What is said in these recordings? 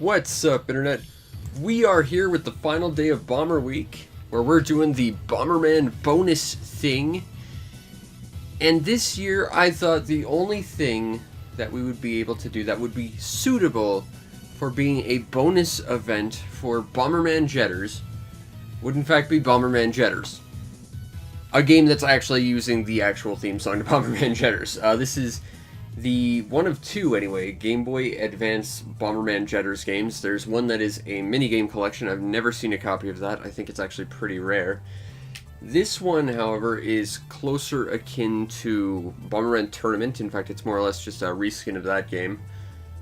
What's up, Internet? We are here with the final day of Bomber Week, where we're doing the Bomberman bonus thing. And this year, I thought the only thing that we would be able to do that would be suitable for being a bonus event for Bomberman Jetters would in fact be Bomberman Jetters. A game that's actually using the actual theme song to Bomberman Jetters. This is the one of two, anyway, Game Boy Advance Bomberman Jetters games. There's one that is a minigame collection. I've never seen a copy of that. I think it's actually pretty rare. This one, however, is closer akin to Bomberman Tournament. In fact, it's more or less just a reskin of that game.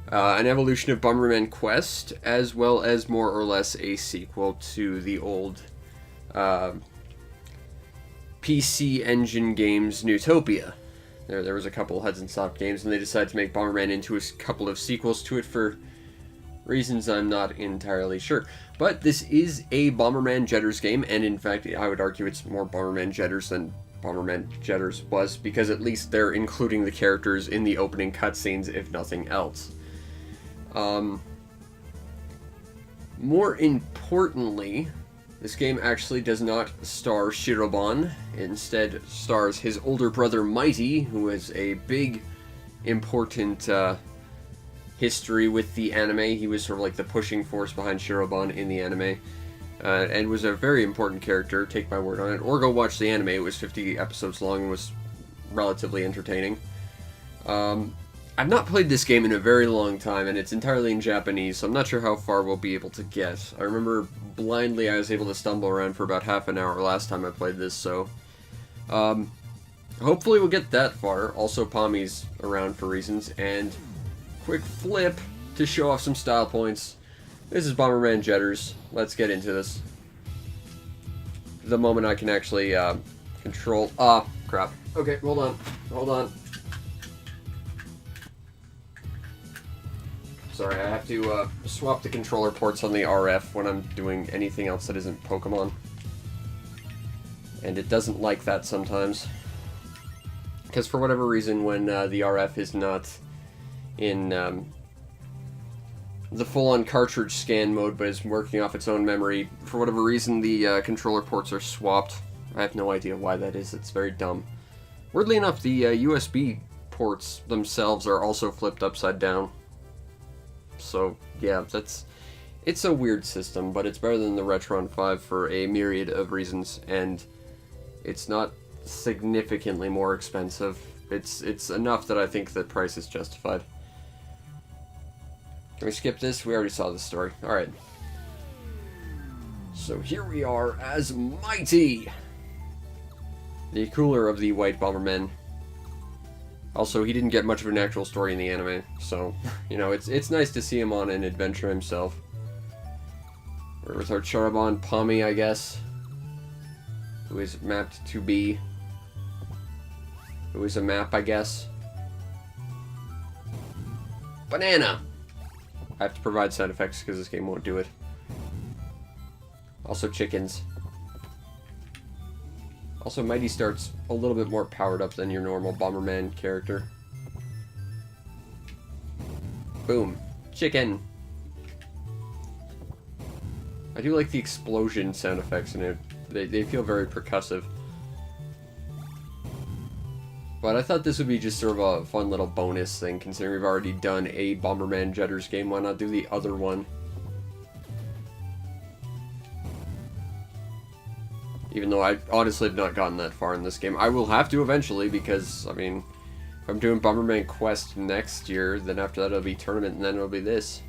An evolution of Bomberman Quest, as well as more or less a sequel to the old PC Engine games Newtopia. There was a couple Hudson Soft games, and they decided to make Bomberman into a couple of sequels to it for reasons I'm not entirely sure. But this is a Bomberman Jetters game, and in fact, I would argue it's more Bomberman Jetters than Bomberman Jetters was, because at least they're including the characters in the opening cutscenes, if nothing else. More importantly, this game actually does not star Shirobon. Instead stars his older brother Mighty, who has a big, important history with the anime. He was sort of like the pushing force behind Shirobon in the anime, and was a very important character, take my word on it. Or go watch the anime. It was 50 episodes long and was relatively entertaining. I've not played this game in a very long time, and it's entirely in Japanese, so I'm not sure how far we'll be able to get. I remember blindly I was able to stumble around for about half an hour last time I played this, so hopefully we'll get that far. Also, Pommy's around for reasons, and quick flip to show off some style points. This is Bomberman Jetters. Let's get into this. The moment I can actually control... Ah, crap. Okay, hold on. Sorry, I have to swap the controller ports on the RF when I'm doing anything else that isn't Pokemon. And it doesn't like that sometimes. Because for whatever reason, when the RF is not in the full-on cartridge scan mode, but is working off its own memory, for whatever reason the controller ports are swapped. I have no idea why that is. It's very dumb. Weirdly enough, the USB ports themselves are also flipped upside down. So, yeah, it's a weird system, but it's better than the Retron 5 for a myriad of reasons, and it's not significantly more expensive. It's enough that I think the price is justified. Can we skip this? We already saw this story. Alright. So here we are as Mighty, the cooler of the white Bombermen. Also, he didn't get much of an actual story in the anime, so, you know, it's nice to see him on an adventure himself. We're with our Charabon Pommy, I guess, who is mapped to be, who is a map, I guess. Banana! I have to provide sound effects because this game won't do it. Also chickens. Also, Mighty starts a little bit more powered up than your normal Bomberman character. Boom. Chicken! I do like the explosion sound effects in it. They feel very percussive. But I thought this would be just sort of a fun little bonus thing, considering we've already done a Bomberman Jetters game. Why not do the other one? Even though I honestly have not gotten that far in this game. I will have to eventually, because, I mean, if I'm doing Bomberman Quest next year, then after that it'll be Tournament, and then it'll be this.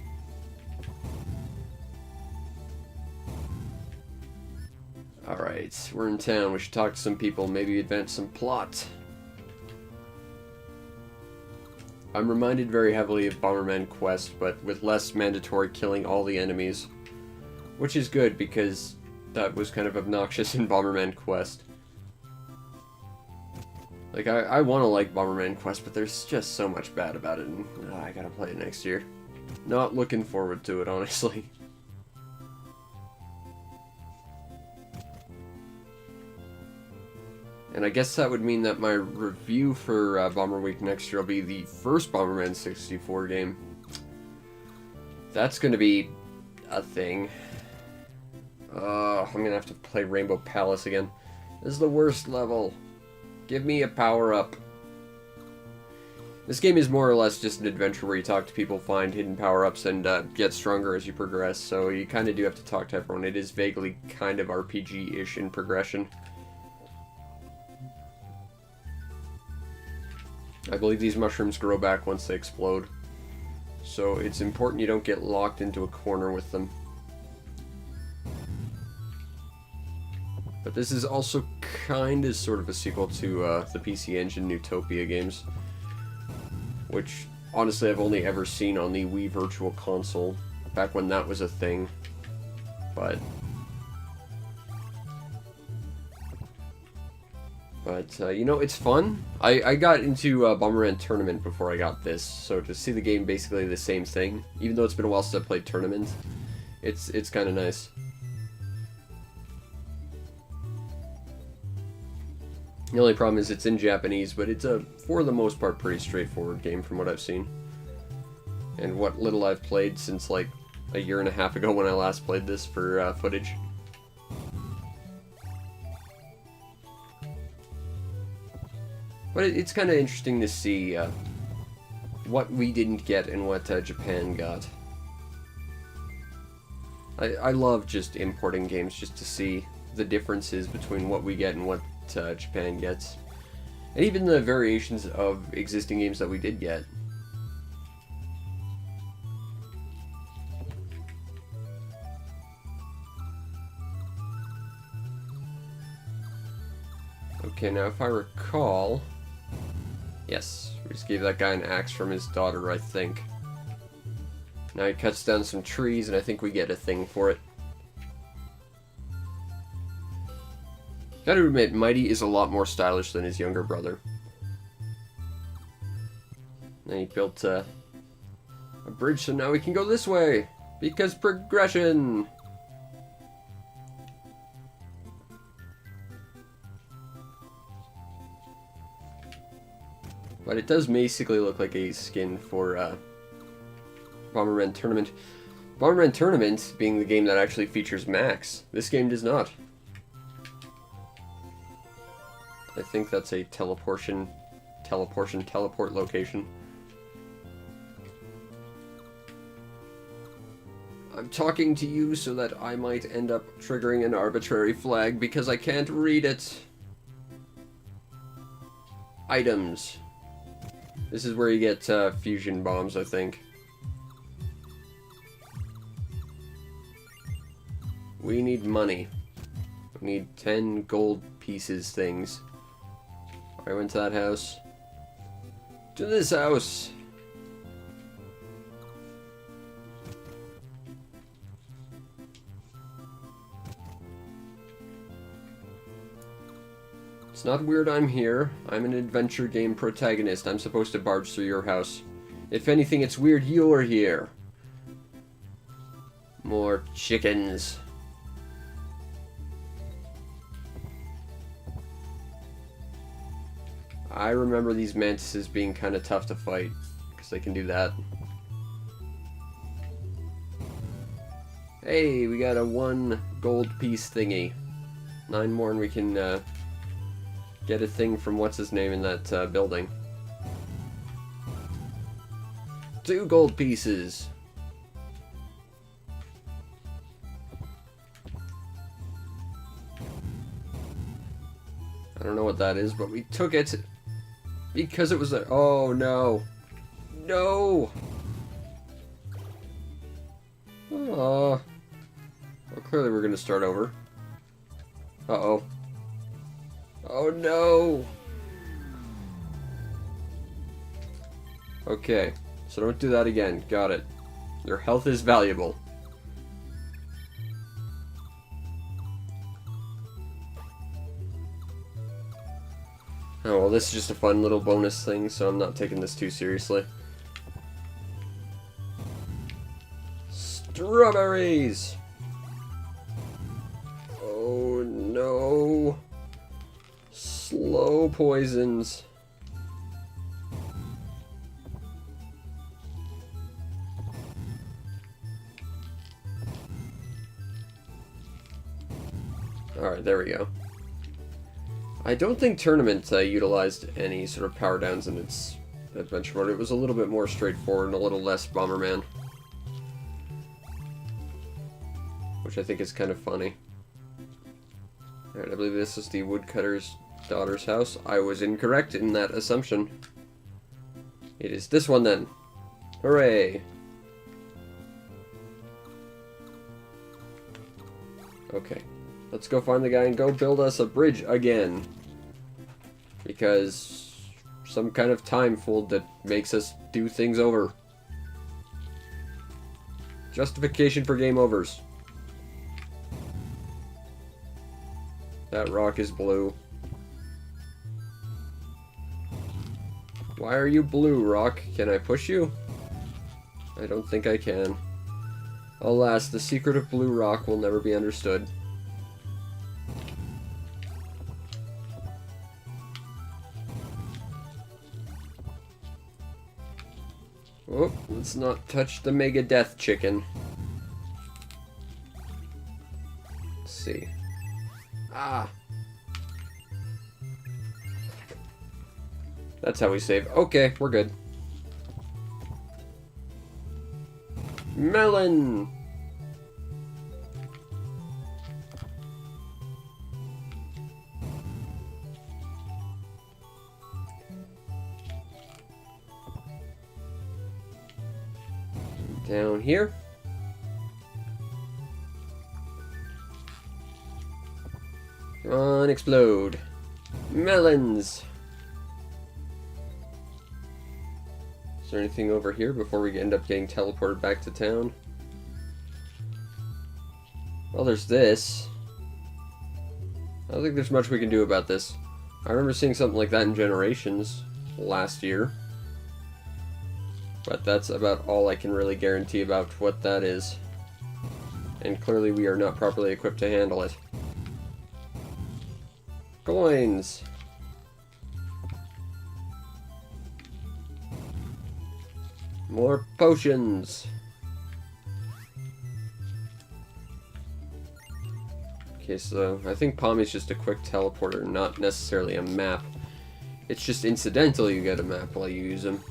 Alright, we're in town. We should talk to some people, maybe advance some plot. I'm reminded very heavily of Bomberman Quest, but with less mandatory killing all the enemies. Which is good, because that was kind of obnoxious in Bomberman Quest. Like, I want to like Bomberman Quest, but there's just so much bad about it, and I gotta play it next year. Not looking forward to it, honestly. And I guess that would mean that my review for Bomber Week next year will be the first Bomberman 64 game. That's gonna be a thing. I'm gonna have to play Rainbow Palace again. This is the worst level. Give me a power-up. This game is more or less just an adventure where you talk to people, find hidden power-ups, and get stronger as you progress, so you kind of do have to talk to everyone. It is vaguely kind of RPG-ish in progression. I believe these mushrooms grow back once they explode, so it's important you don't get locked into a corner with them. But this is also kind of sort of a sequel to the PC Engine Utopia games, which honestly I've only ever seen on the Wii Virtual Console, back when that was a thing. But you know, it's fun. I got into Bomberman Tournament before I got this, so to see the game basically the same thing, even though it's been a while since I played Tournament, it's kind of nice. The only problem is it's in Japanese, but it's for the most part, pretty straightforward game from what I've seen. And what little I've played since like a year and a half ago when I last played this for footage. But it's kind of interesting to see what we didn't get and what Japan got. I love just importing games just to see the differences between what we get and what Japan gets. And even the variations of existing games that we did get. Okay, now if I recall... Yes, we just gave that guy an axe from his daughter, I think. Now he cuts down some trees, and I think we get a thing for it. Gotta admit, Mighty is a lot more stylish than his younger brother. And he built a bridge, so now we can go this way! Because progression! But it does basically look like a skin for Bomberman Tournament. Bomberman Tournament being the game that actually features Max. This game does not. I think that's a teleport location. I'm talking to you so that I might end up triggering an arbitrary flag because I can't read it. Items. This is where you get fusion bombs, I think. We need money. We need 10 gold pieces things. I went to that house. To this house. It's not weird I'm here. I'm an adventure game protagonist. I'm supposed to barge through your house. If anything, it's weird you're here. More chickens. I remember these mantises being kind of tough to fight, because they can do that. Hey, we got a 1 gold piece thingy. 9 more and we can get a thing from what's-his-name in that building. 2 gold pieces. I don't know what that is, but we took it because it was a... Oh, no. No! Well, clearly we're going to start over. Uh-oh. Oh, no! Okay, so don't do that again. Got it. Your health is valuable. Oh, well, this is just a fun little bonus thing, so I'm not taking this too seriously. Strawberries! Oh, no. Slow poisons. Alright, there we go. I don't think Tournament utilized any sort of power downs in its adventure mode. It was a little bit more straightforward and a little less Bomberman. Which I think is kind of funny. Alright, I believe this is the woodcutter's daughter's house. I was incorrect in that assumption. It is this one then. Hooray! Okay. Let's go find the guy and go build us a bridge again. Because some kind of time fold that makes us do things over. Justification for game overs. That rock is blue. Why are you blue, rock? Can I push you? I don't think I can. Alas, the secret of blue rock will never be understood. Oh, let's not touch the Mega Death Chicken. Let's see. Ah! That's how we save. Okay, we're good. Melon! Down here. Come on, explode. Melons! Is there anything over here before we end up getting teleported back to town? Well, there's this. I don't think there's much we can do about this. I remember seeing something like that in Generations last year. But that's about all I can really guarantee about what that is. And clearly we are not properly equipped to handle it. Coins! More potions! Okay, so I think Pommy's just a quick teleporter, not necessarily a map. It's just incidental you get a map while you use them.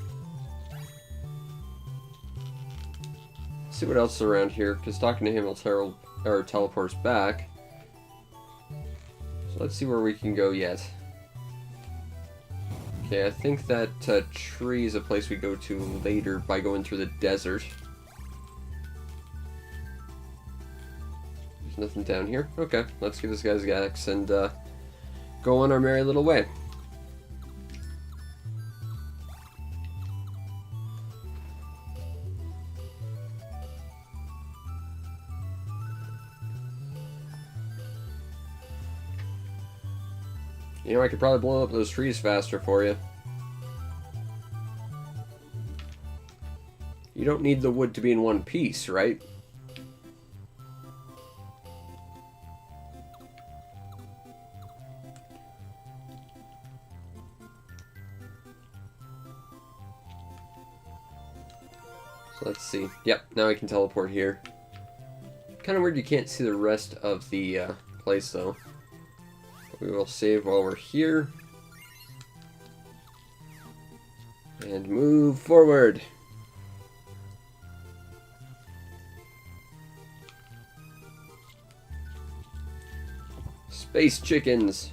See what else is around here, because talking to him will teleport us back. So let's see where we can go yet. Okay, I think that tree is a place we go to later by going through the desert. There's nothing down here. Okay, let's give this guy's axe and go on our merry little way. You know, I could probably blow up those trees faster for you. You don't need the wood to be in one piece, right? So let's see. Yep, now I can teleport here. Kind of weird you can't see the rest of the place, though. We will save while we're here. And move forward. Space chickens.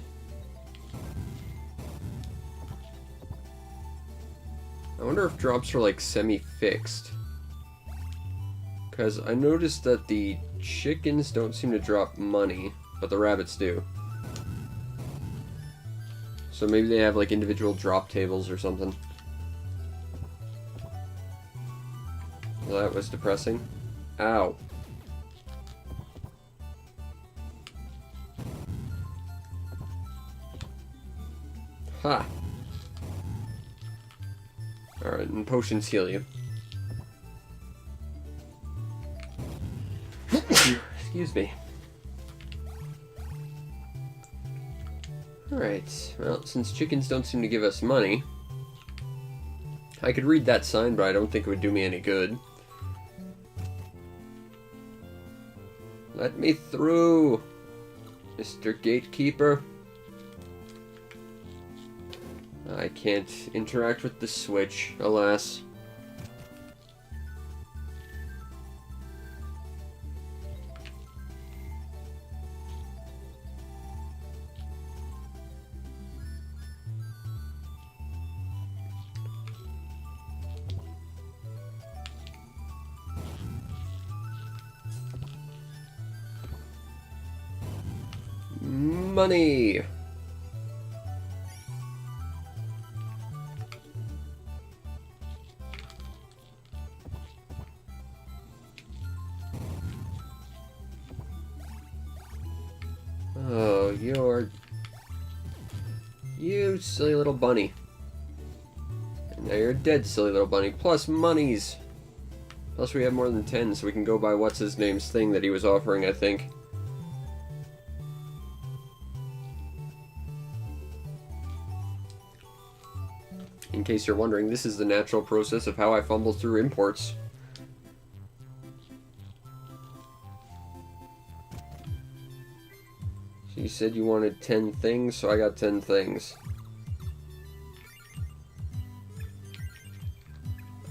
I wonder if drops are like semi-fixed. Because I noticed that the chickens don't seem to drop money, but the rabbits do. So maybe they have like individual drop tables or something. Well, that was depressing. Ow. Ha! Alright, and potions heal you. Excuse me. Alright, well, since chickens don't seem to give us money, I could read that sign, but I don't think it would do me any good. Let me through! Mr. Gatekeeper. I can't interact with the Switch, alas. Money! Oh, you silly little bunny. And now you're a dead silly little bunny. Plus monies! Plus we have more than 10, so we can go buy what's-his-name's thing that he was offering, I think. In case you're wondering, this is the natural process of how I fumble through imports. So you said you wanted 10 things, so I got 10 things.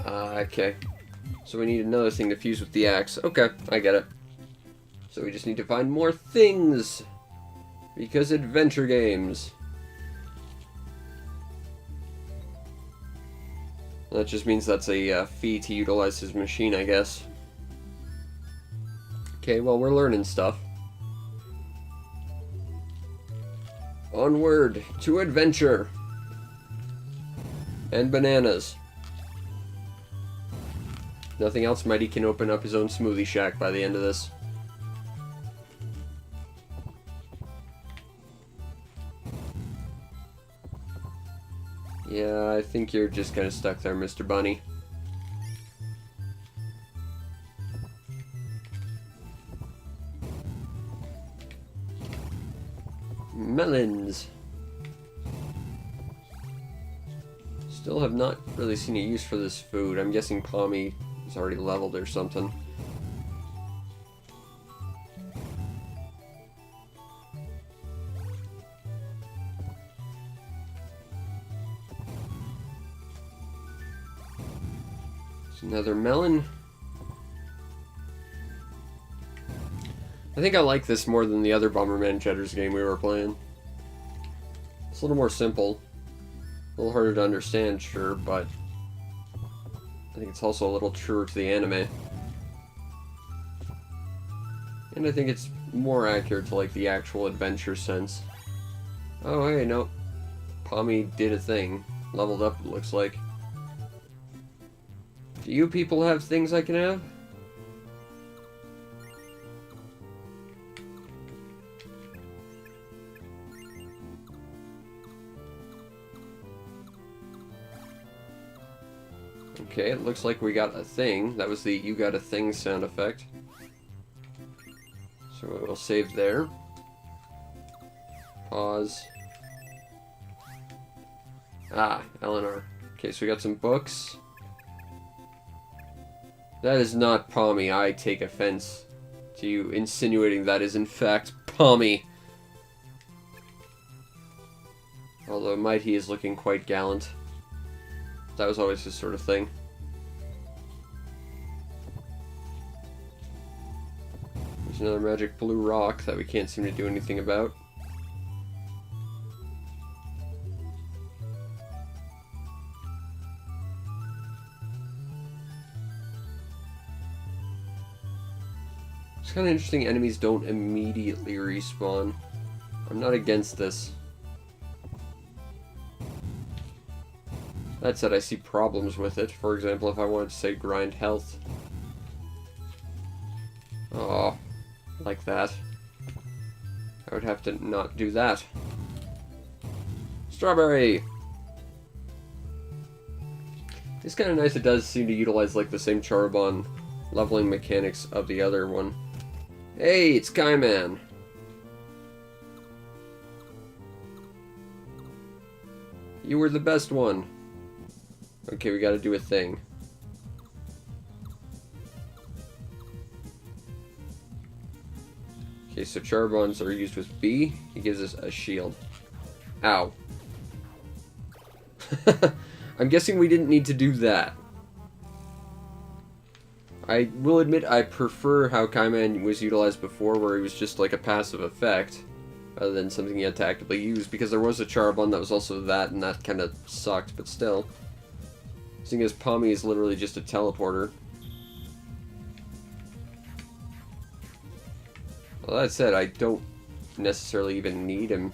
Okay. So we need another thing to fuse with the axe. Okay, I get it. So we just need to find more things! Because adventure games. That just means that's a fee to utilize his machine, I guess. Okay, well, we're learning stuff. Onward to adventure! And bananas. Nothing else, Mighty can open up his own smoothie shack by the end of this. Yeah, I think you're just kind of stuck there, Mr. Bunny. Melons. Still have not really seen a use for this food. I'm guessing Pommy is already leveled or something. Another melon. I think I like this more than the other Bomberman Cheddars game we were playing. It's a little more simple. A little harder to understand, sure, but I think it's also a little truer to the anime. And I think it's more accurate to, like, the actual adventure sense. Oh, hey, no. Pommy did a thing. Leveled up, it looks like. Do you people have things I can have? Okay, it looks like we got a thing. That was the "you got a thing" sound effect. So we'll save there. Pause. Ah, Eleanor. Okay, so we got some books. That is not Pommy. I take offense to you insinuating that is in fact Pommy. Although Mighty is looking quite gallant. That was always his sort of thing. There's another magic blue rock that we can't seem to do anything about. It's kind of interesting enemies don't immediately respawn. I'm not against this. That said, I see problems with it. For example, if I wanted to say grind health. Oh, like that. I would have to not do that. Strawberry! It's kind of nice. It does seem to utilize like the same Charbon leveling mechanics of the other one. Hey, it's Kaiman! You were the best one. Okay, we gotta do a thing. Okay, so Charbons are used with B. He gives us a shield. Ow. I'm guessing we didn't need to do that. I will admit I prefer how Kaiman was utilized before, where he was just like a passive effect, rather than something you had to actively use, because there was a Charbon that was also that, and that kind of sucked, but still. Seeing as Pommy is literally just a teleporter. Well, that said, I don't necessarily even need him.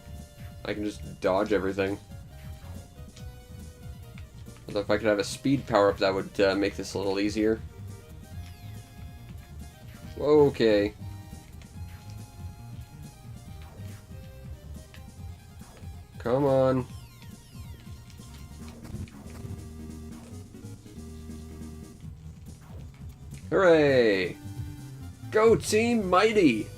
I can just dodge everything. Although if I could have a speed power-up, that would make this a little easier. Okay. Come on. Hooray! Go Team Mighty!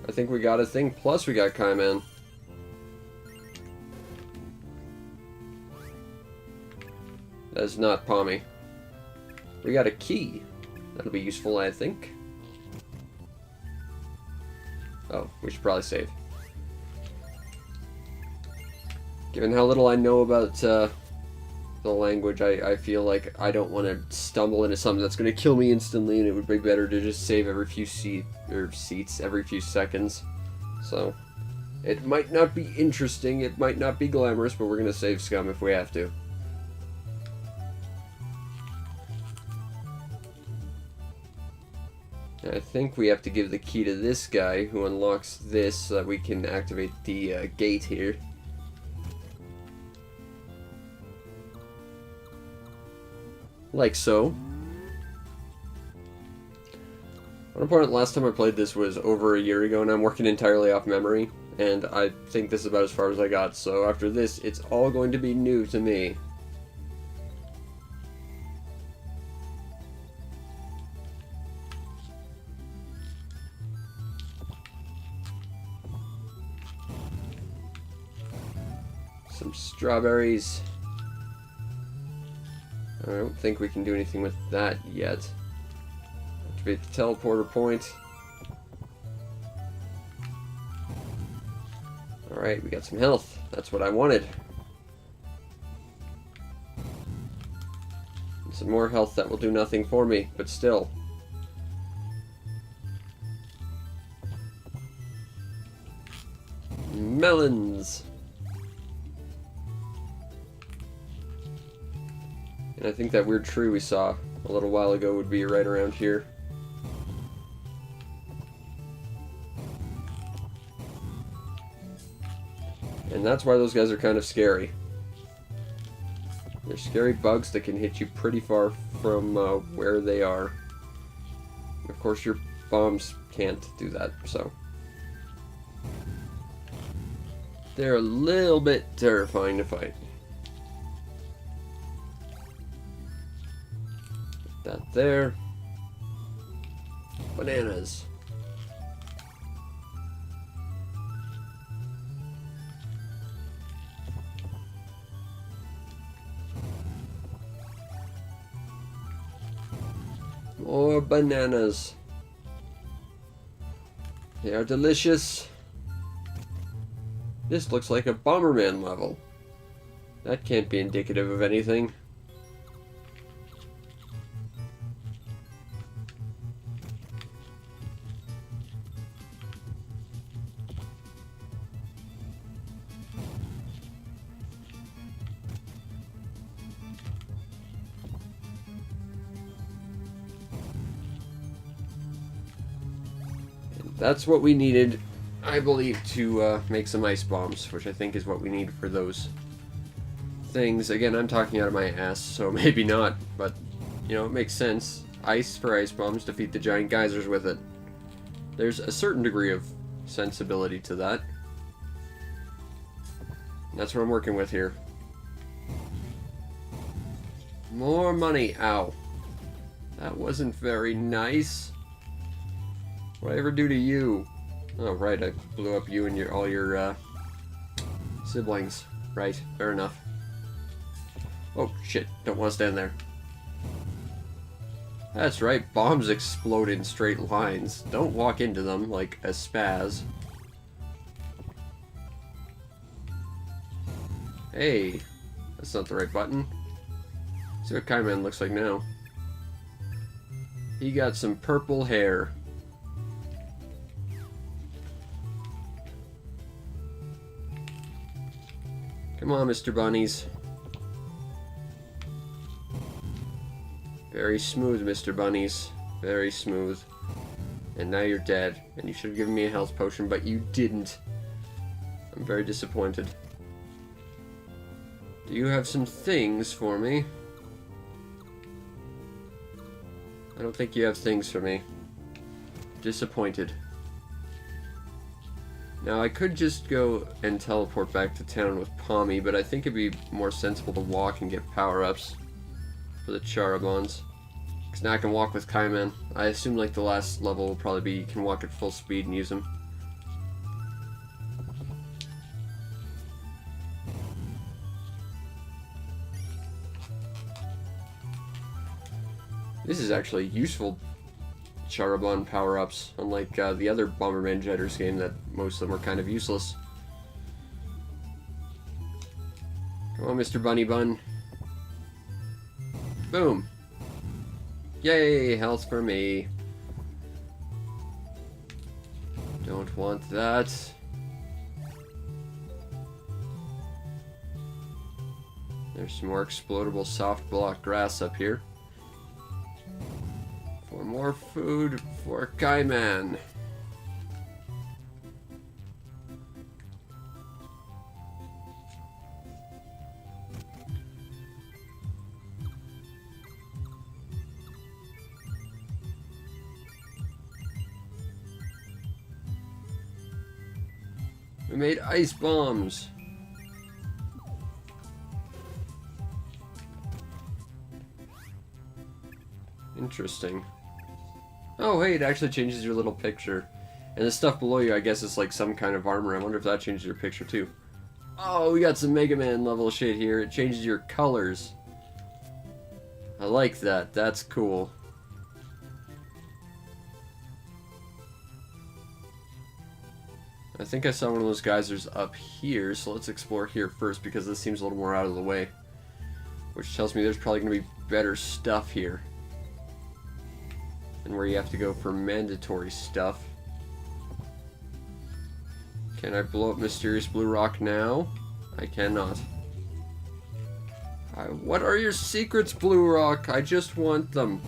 I think we got a thing, plus we got Kaiman. That is not Pommy. We got a key. That'll be useful, I think. Oh, we should probably save. Given how little I know about the language, I feel like I don't want to stumble into something that's going to kill me instantly, and it would be better to just save every few seats, every few seconds. So, it might not be interesting, it might not be glamorous, but we're going to save scum if we have to. I think we have to give the key to this guy, who unlocks this so that we can activate the gate here. Like so. I want to point out, last time I played this was over a year ago, and I'm working entirely off memory, and I think this is about as far as I got, so after this, it's all going to be new to me. Some strawberries. I don't think we can do anything with that yet. Activate the teleporter point. Alright, we got some health. That's what I wanted. And some more health that will do nothing for me, but still. Melons! And I think that weird tree we saw a little while ago would be right around here. And that's why those guys are kind of scary. They're scary bugs that can hit you pretty far from where they are. Of course, your bombs can't do that, so. They're a little bit terrifying to fight. That there. Bananas. More bananas. They are delicious. This looks like a Bomberman level. That can't be indicative of anything. That's what we needed, I believe, to make some ice bombs, which I think is what we need for those things. Again, I'm talking out of my ass, so maybe not, but, you know, it makes sense. Ice for ice bombs, defeat the giant geysers with it. There's a certain degree of sensibility to that. And that's what I'm working with here. More money. Ow. That wasn't very nice. What'd I ever do to you? Oh, right, I blew up you and all your siblings. Right, fair enough. Oh, shit, don't want to stand there. That's right, bombs explode in straight lines. Don't walk into them like a spaz. Hey, that's not the right button. See what Kaiman looks like now. He got some purple hair. Come on, Mr. Bunnies. Very smooth, Mr. Bunnies. Very smooth. And now you're dead. And you should have given me a health potion, but you didn't. I'm very disappointed. Do you have some things for me? I don't think you have things for me. Disappointed. Now, I could just go and teleport back to town with Pommy, but I think it'd be more sensible to walk and get power-ups for the Charabons. Because now I can walk with Kaiman. I assume like the last level will probably be you can walk at full speed and use them. This is actually useful Charabon power-ups, unlike the other Bomberman Jetters game that most of them were kind of useless. Come on, Mr. Bunny Bun. Boom. Yay, health for me. Don't want that. There's some more explodable soft block grass up here. For more food for Kaiman. We made ice bombs. Interesting. Oh, hey, it actually changes your little picture. And the stuff below you, I guess, is like some kind of armor. I wonder if that changes your picture, too. Oh, we got some Mega Man level shit here. It changes your colors. I like that. That's cool. I think I saw one of those geysers up here, so let's explore here first, because this seems a little more out of the way. Which tells me there's probably going to be better stuff here. And where you have to go for mandatory stuff. Can I blow up Mysterious Blue Rock now? I cannot. What are your secrets, Blue Rock? I just want them.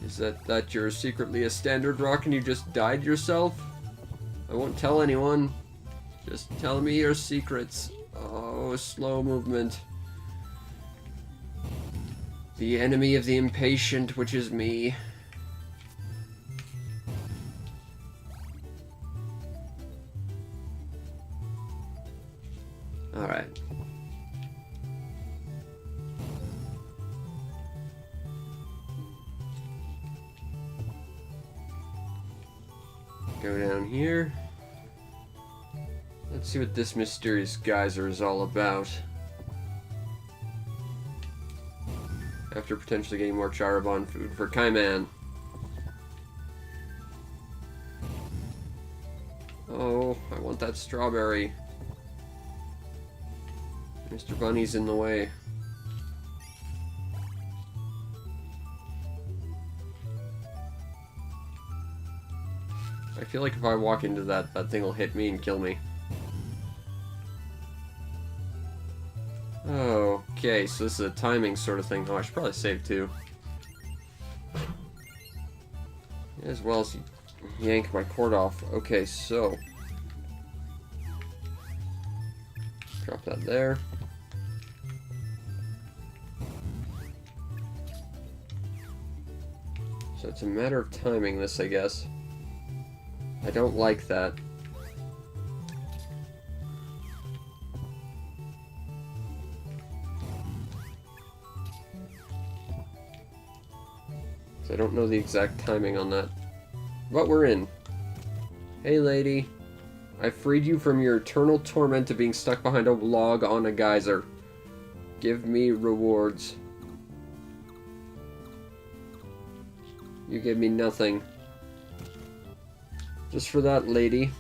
Is that you're secretly a standard rock and you just died yourself? I won't tell anyone. Just tell me your secrets. Oh, slow movement. The enemy of the impatient, which is me. Alright. Go down here. Let's see what this mysterious geyser is all about. After potentially getting more Charabon food for Kaiman. Oh, I want that strawberry. Mr. Bunny's in the way. I feel like if I walk into that thing will hit me and kill me. Okay, so this is a timing sort of thing. Oh, I should probably save too. As well as yank my cord off. Okay, so. Drop that there. So it's a matter of timing this, I guess. I don't like that. I don't know the exact timing on that. But we're in. Hey lady. I freed you from your eternal torment of being stuck behind a log on a geyser. Give me rewards. You give me nothing. Just for that, lady.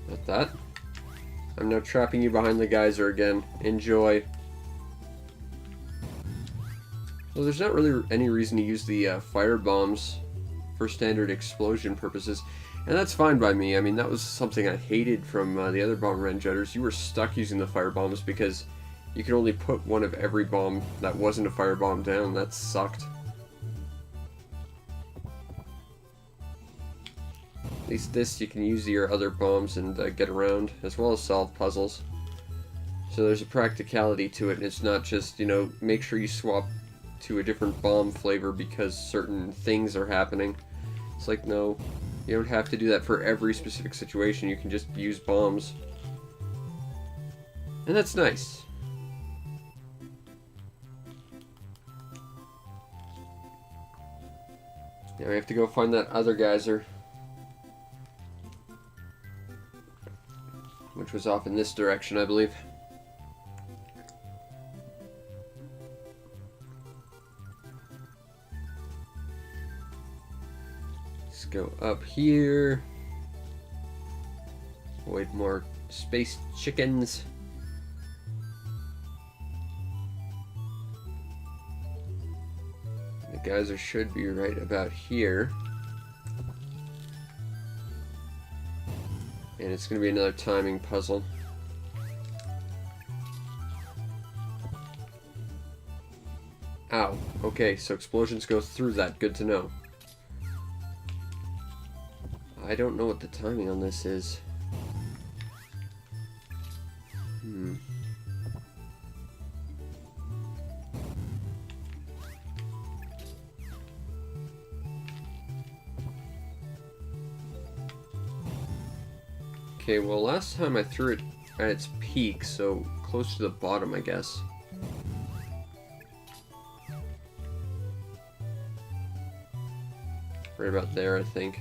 Not that. I'm now trapping you behind the geyser again. Enjoy. Well, there's not really any reason to use the fire bombs for standard explosion purposes. And that's fine by me. I mean, that was something I hated from the other Bomberman jetters. You were stuck using the fire bombs because you could only put one of every bomb that wasn't a fire bomb down. That sucked. At least this, you can use your other bombs and get around, as well as solve puzzles. So there's a practicality to it, and it's not just, you know, make sure you swap to a different bomb flavor because certain things are happening. It's like, no, you don't have to do that for every specific situation. You can just use bombs. And that's nice. Now we have to go find that other geyser, which was off in this direction, I believe. Let's go up here. Avoid more space chickens. The geyser should be right about here. And it's going to be another timing puzzle. Ow. Okay, so explosions go through that. Good to know. I don't know what the timing on this is. Okay, well, last time I threw it at its peak, so close to the bottom, I guess. Right about there, I think.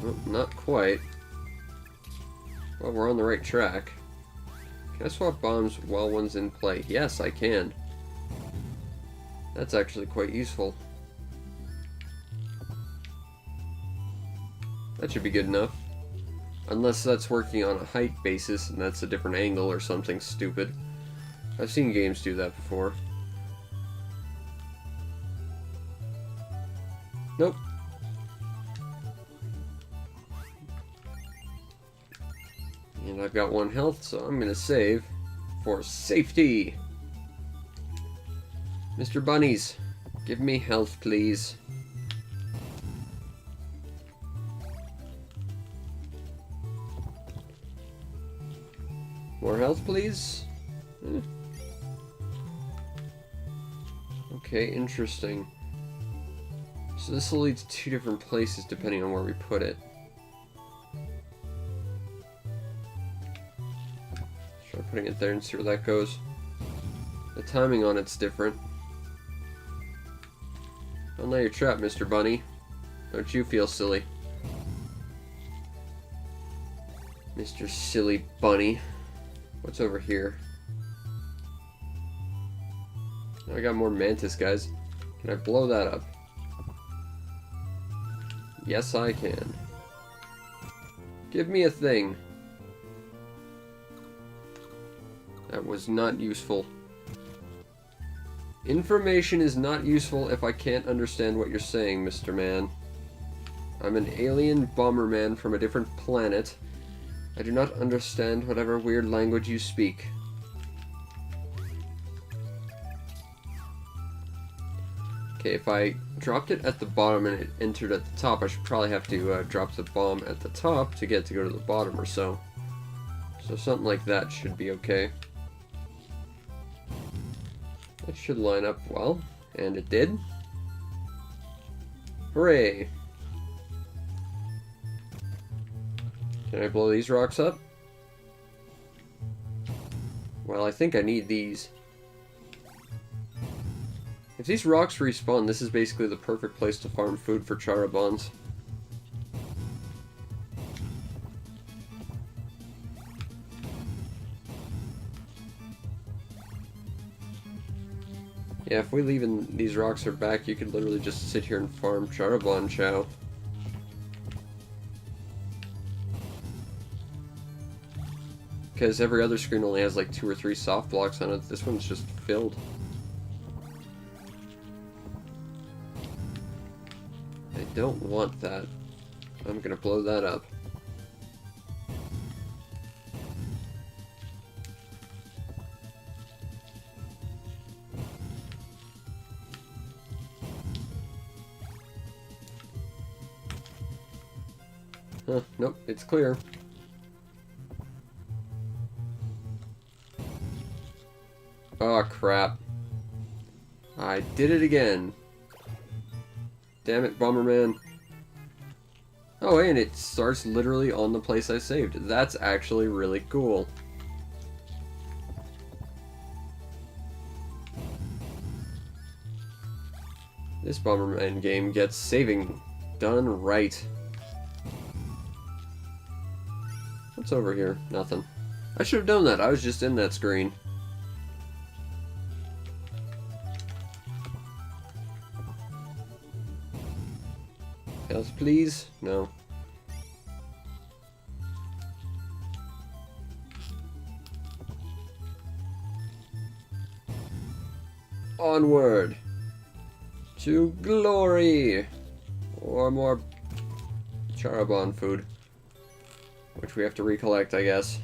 Well, not quite. Well, we're on the right track. Can I swap bombs while one's in play? Yes, I can. That's actually quite useful. That should be good enough. Unless that's working on a height basis and that's a different angle or something stupid. I've seen games do that before. Nope. And I've got 1 health, so I'm gonna save for safety. Mr. Bunnies, give me health, please. More health, please? Okay, interesting. So this will lead to 2 different places depending on where we put it. Try putting it there and see where that goes. The timing on it's different. Oh, now you're trapped, Mr. Bunny. Don't you feel silly. Mr. Silly Bunny. What's over here? Oh, I got more mantis, guys. Can I blow that up? Yes, I can. Give me a thing. That was not useful. Information is not useful if I can't understand what you're saying, Mr. Man. I'm an alien Bomberman from a different planet. I do not understand whatever weird language you speak. Okay, if I dropped it at the bottom and it entered at the top, I should probably have to drop the bomb at the top to get to go to the bottom or so. So something like that should be okay. That should line up well, and it did. Hooray! Can I blow these rocks up? Well, I think I need these. If these rocks respawn, this is basically the perfect place to farm food for Charabons. Yeah, if we leave and these rocks are back, you could literally just sit here and farm Charaban Chow. Because every other screen only has like 2 or 3 soft blocks on it. This one's just filled. I don't want that. I'm gonna blow that up. Huh, nope, it's clear. Oh crap. I did it again. Damn it, Bomberman. Oh, and it starts literally on the place I saved. That's actually really cool. This Bomberman game gets saving done right. What's over here? Nothing. I should have done that. I was just in that screen. Else, please? No. Onward to glory, or more Charaban food, which we have to recollect, I guess.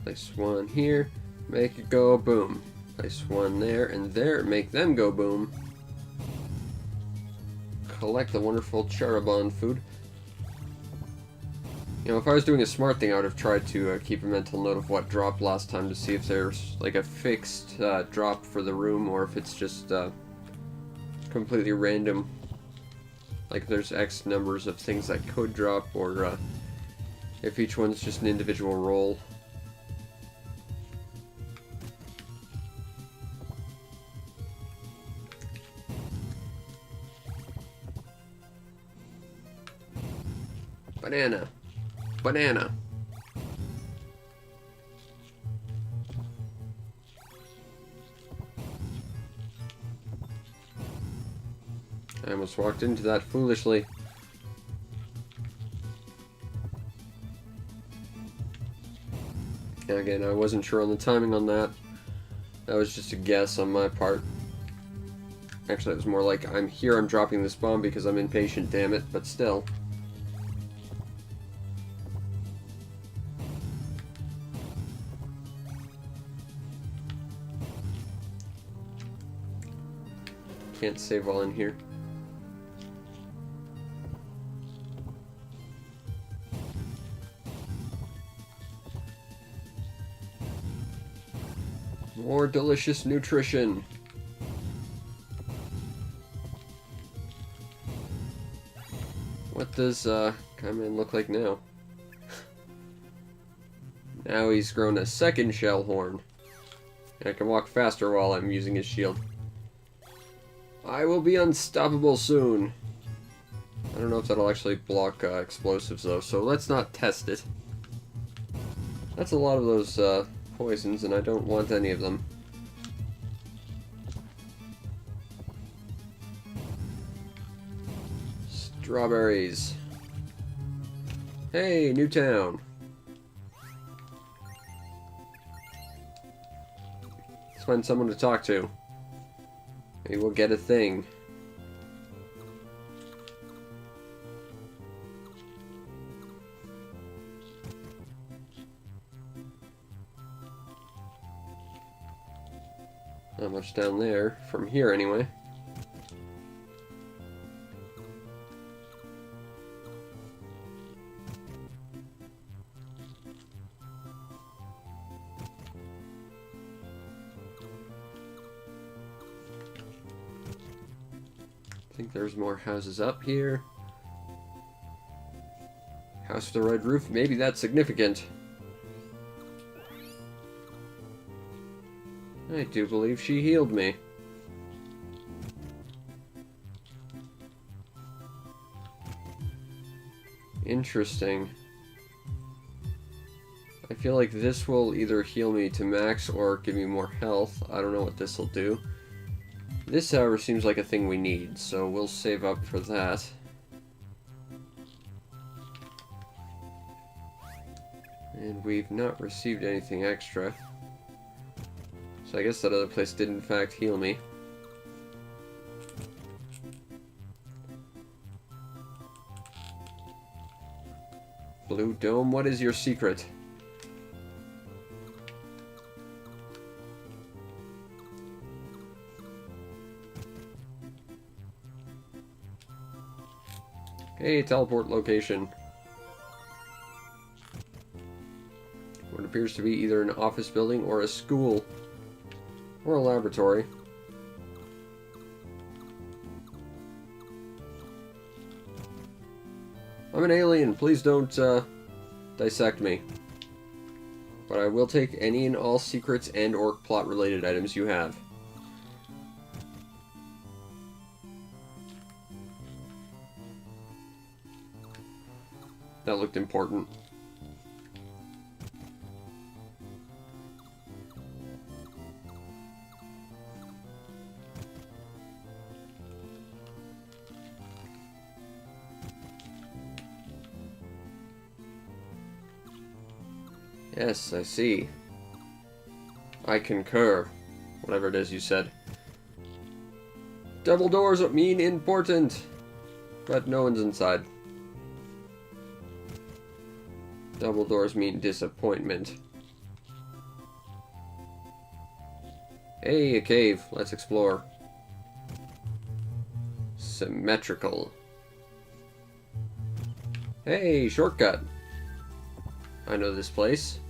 Place one here, make it go boom. Place one there and there, make them go boom. Collect the wonderful Charaban food. You know, if I was doing a smart thing, I would have tried to keep a mental note of what dropped last time to see if there's like a fixed drop for the room or if it's just completely random. Like there's X numbers of things that could drop, or if each one's just an individual roll. Banana. Banana. I almost walked into that foolishly. Again, I wasn't sure on the timing on that. That was just a guess on my part. Actually, it was more like, I'm here, I'm dropping this bomb because I'm impatient, damn it, but still. Can't save while in here. More delicious nutrition. What does Kaiman look like now? Now he's grown a second shell horn. And I can walk faster while I'm using his shield. I will be unstoppable soon. I don't know if that'll actually block explosives though, so let's not test it. That's a lot of those poisons, and I don't want any of them. Strawberries. Hey, new town. Let's find someone to talk to. Maybe we'll get a thing. Not much down there, from here anyway. I think there's more houses up here. House with a red roof, maybe that's significant. I do believe she healed me. Interesting. I feel like this will either heal me to max or give me more health. I don't know what this will do. This, however, seems like a thing we need, so we'll save up for that. And we've not received anything extra. So I guess that other place did in fact heal me. Blue Dome, what is your secret? Hey, teleport location. What appears to be either an office building or a school. Or a laboratory. I'm an alien, please don't dissect me. But I will take any and all secrets and or plot related items you have. That looked important. Yes, I see. I concur. Whatever it is you said. Double doors mean important. But no one's inside. Double doors mean disappointment. Hey, a cave. Let's explore. Symmetrical. Hey, shortcut. I know this place.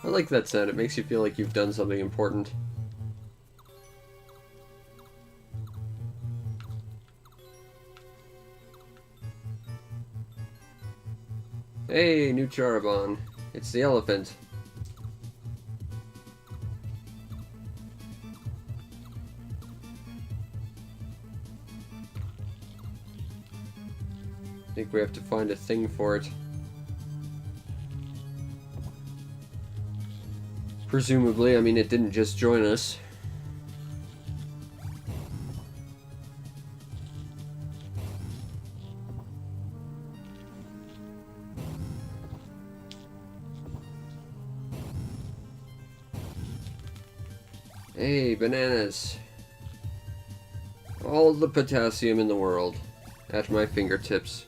I like that sound. It makes you feel like you've done something important. Hey, new Charabon. It's the elephant. I think we have to find a thing for it. Presumably, I mean, it didn't just join us. Hey, bananas. All the potassium in the world at my fingertips.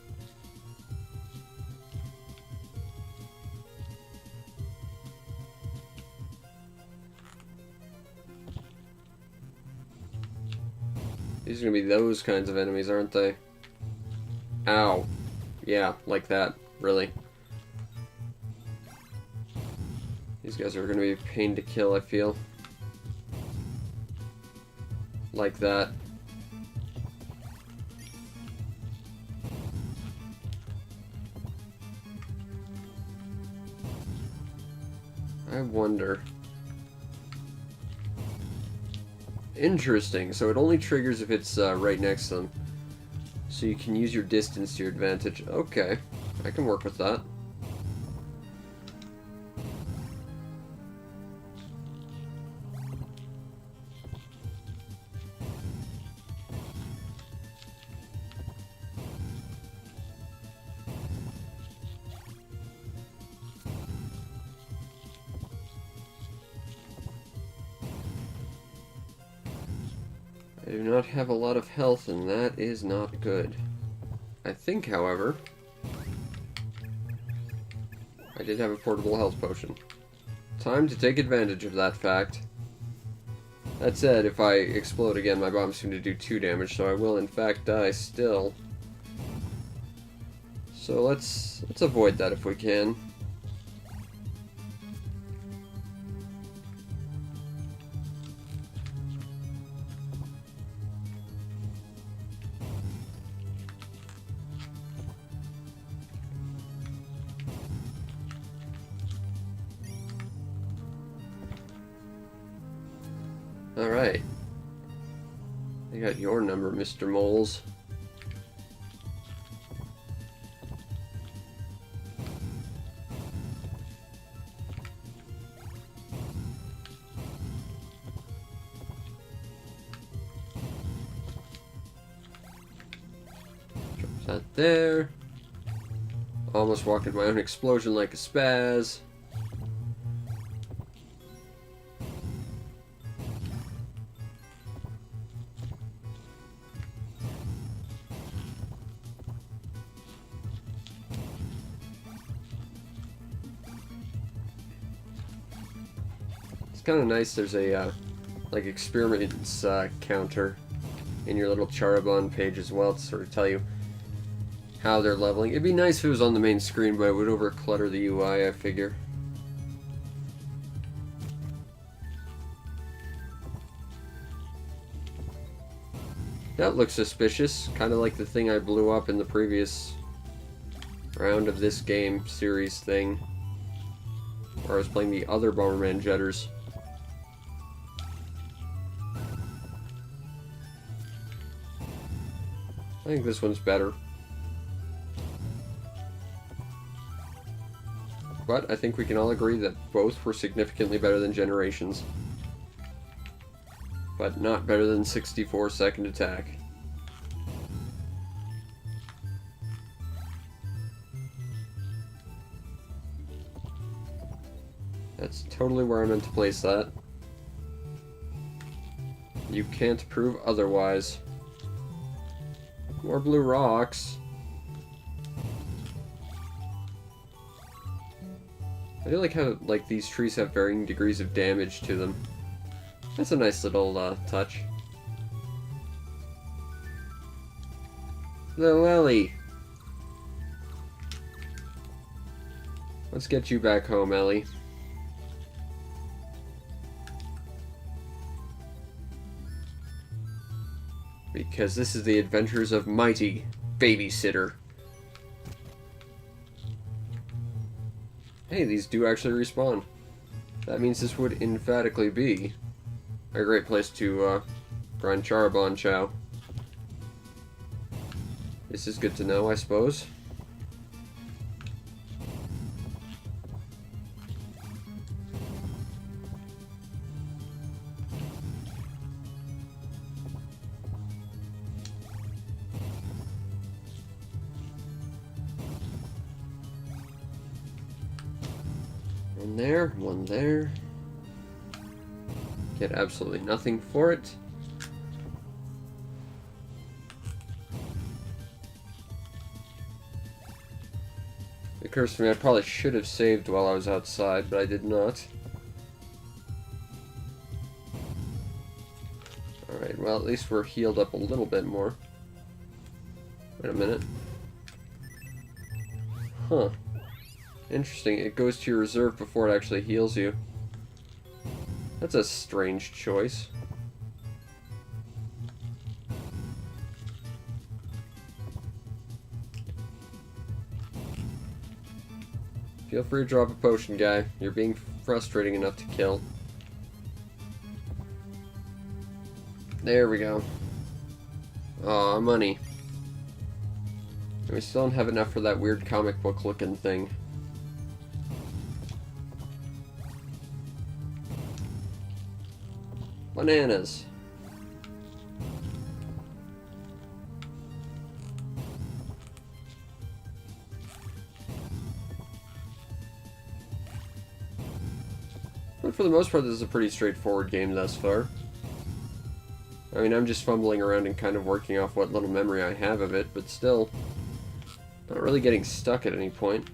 These are gonna be those kinds of enemies, aren't they? Ow. Yeah, like that. Really. These guys are gonna be a pain to kill, I feel. Like that. I wonder. Interesting. So it only triggers if it's right next to them. So you can use your distance to your advantage. Okay. I can work with that. I do not have a lot of health, and that is not good. I think, however, I did have a portable health potion. Time to take advantage of that fact. That said, if I explode again, my bombs seem to do 2 damage, so I will in fact die still. So let's avoid that if we can. Alright. I got your number, Mr. Moles. Drop that there. Almost walked into my own explosion like a spaz. Kind of nice. There's a like experiments counter in your little Charabon page as well to sort of tell you how they're leveling. It'd be nice if it was on the main screen, but it would overclutter the UI, I figure. That looks suspicious, kind of like the thing I blew up in the previous round of this game series thing, where I was playing the other Bomberman jetters. I think this one's better. But I think we can all agree that both were significantly better than Generations. But not better than 64-second attack. That's totally where I meant to place that. You can't prove otherwise. More blue rocks. I do like how these trees have varying degrees of damage to them. That's a nice little touch. Hello, Ellie. Let's get you back home, Ellie. Because this is the adventures of mighty Babysitter. Hey, these do actually respawn. That means this would emphatically be a great place to grind Charabon Chow. This is good to know, I suppose. One there, one there. Get absolutely nothing for it. It occurs to me I probably should have saved while I was outside, but I did not. Alright, well at least we're healed up a little bit more. Wait a minute. Huh. Interesting, it goes to your reserve before it actually heals you. That's a strange choice. Feel free to drop a potion, guy. You're being frustrating enough to kill. There we go. Aw, money. And we still don't have enough for that weird comic book looking thing. Bananas. But for the most part, this is a pretty straightforward game thus far. I mean, I'm just fumbling around and kind of working off what little memory I have of it, but still, not really getting stuck at any point.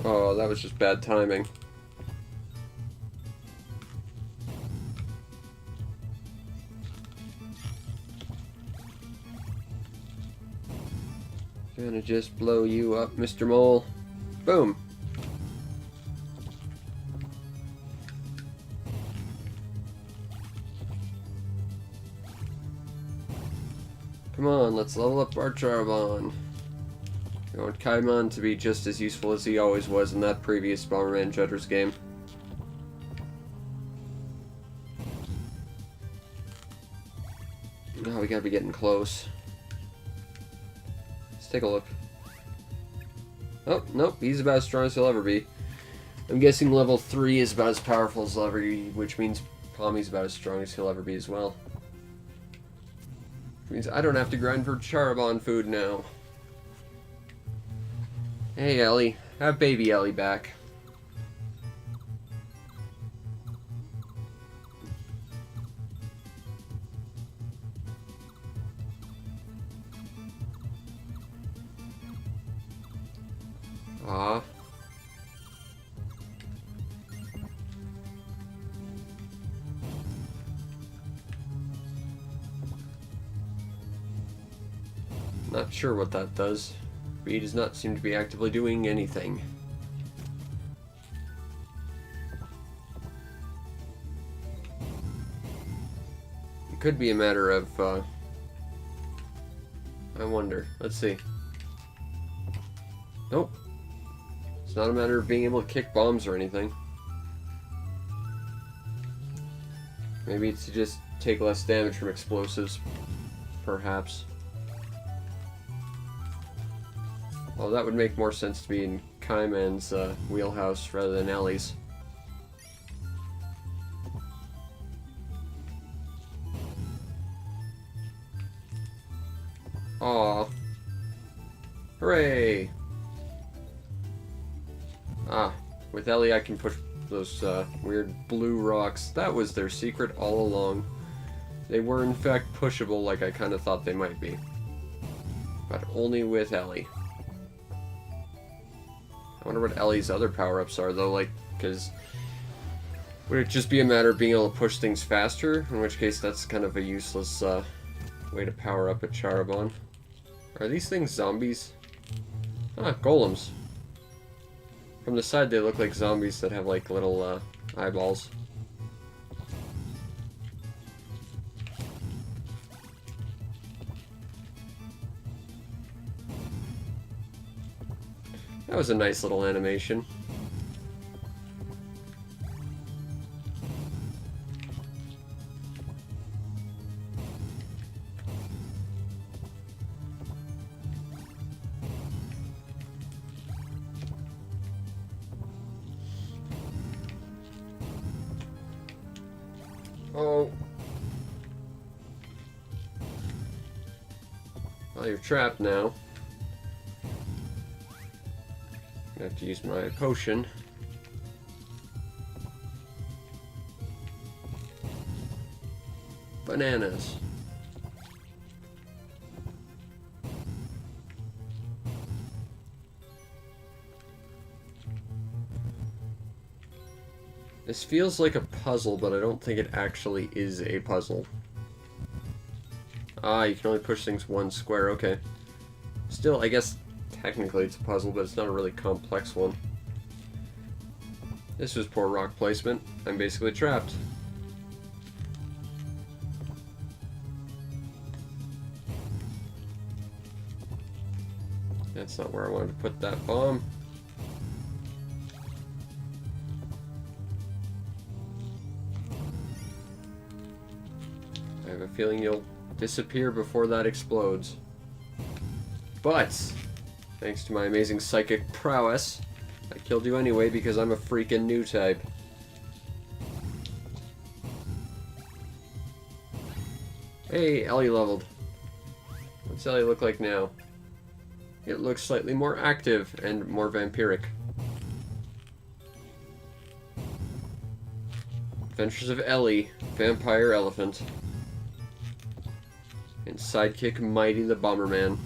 Oh, that was just bad timing. Gonna just blow you up, Mr. Mole. Boom. Come on, let's level up our Charbon. I want Kaimon to be just as useful as he always was in that previous Bomberman Judder's game. Oh, we gotta be getting close. Let's take a look. Oh, nope, he's about as strong as he'll ever be. I'm guessing level 3 is about as powerful as he'll ever be, which means Pommy's about as strong as he'll ever be as well. Which means I don't have to grind for Charbon food now. Hey, Ellie. Have baby Ellie back. Ah. Not sure what that does. He does not seem to be actively doing anything. It could be a matter of, I wonder. Let's see. Nope. It's not a matter of being able to kick bombs or anything. Maybe it's to just take less damage from explosives. Perhaps. Well, that would make more sense to be in Kaiman's wheelhouse rather than Ellie's. Aw. Hooray! Ah, with Ellie I can push those weird blue rocks. That was their secret all along. They were in fact pushable like I kind of thought they might be. But only with Ellie. I wonder what Ellie's other power-ups are, though, like, because would it just be a matter of being able to push things faster? In which case, that's kind of a useless way to power up a Charbon. Are these things zombies? Ah, golems. From the side, they look like zombies that have, like, little eyeballs. That was a nice little animation. Oh. Well, you're trapped now. I have to use my potion. Bananas. This feels like a puzzle, but I don't think it actually is a puzzle. Ah, you can only push things one square, okay. Still, I guess technically it's a puzzle, but it's not a really complex one. This was poor rock placement. I'm basically trapped. That's not where I wanted to put that bomb. I have a feeling you'll disappear before that explodes. But thanks to my amazing psychic prowess, I killed you anyway because I'm a freaking new type. Hey, Ellie leveled. What's Ellie look like now? It looks slightly more active and more vampiric. Adventures of Ellie, Vampire Elephant. And sidekick Mighty the Bomberman.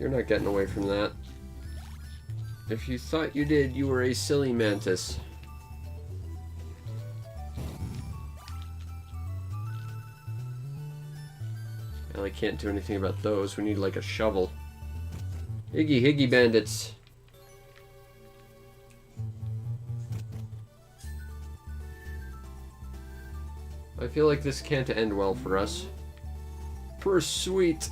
You're not getting away from that. If you thought you did, you were a silly mantis. Well, I can't do anything about those. We need like a shovel. Higgy bandits. I feel like this can't end well for us. Pursuit.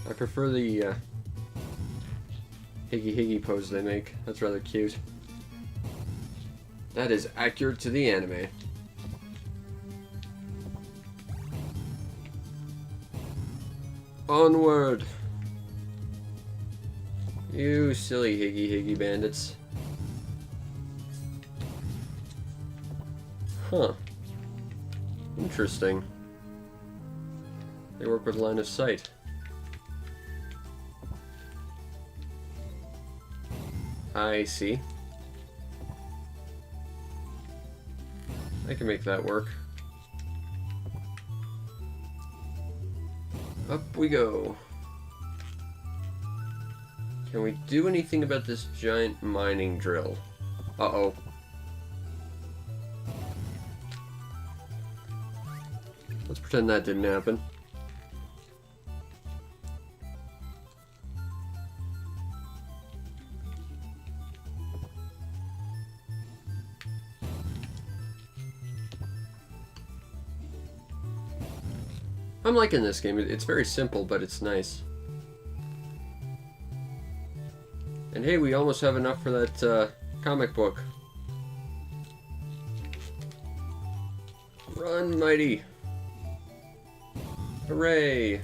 I prefer the higgy pose they make. That's rather cute. That is accurate to the anime. Onward! You silly higgy bandits. Huh. Interesting. They work with line of sight. I see. I can make that work. Up we go. Can we do anything about this giant mining drill? Uh-oh. Let's pretend that didn't happen. I'm liking this game. It's very simple, but it's nice. And hey, we almost have enough for that comic book. Run, mighty! Hooray!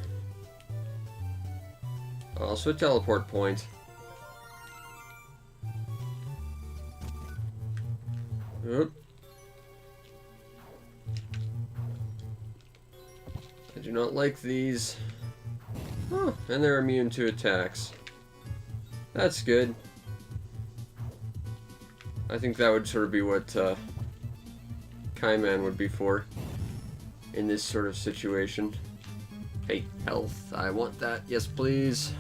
Also a teleport point. Oop. I do not like these. Oh, and they're immune to attacks. That's good. I think that would sort of be what Kaiman would be for in this sort of situation. Hey, health. I want that. Yes, please.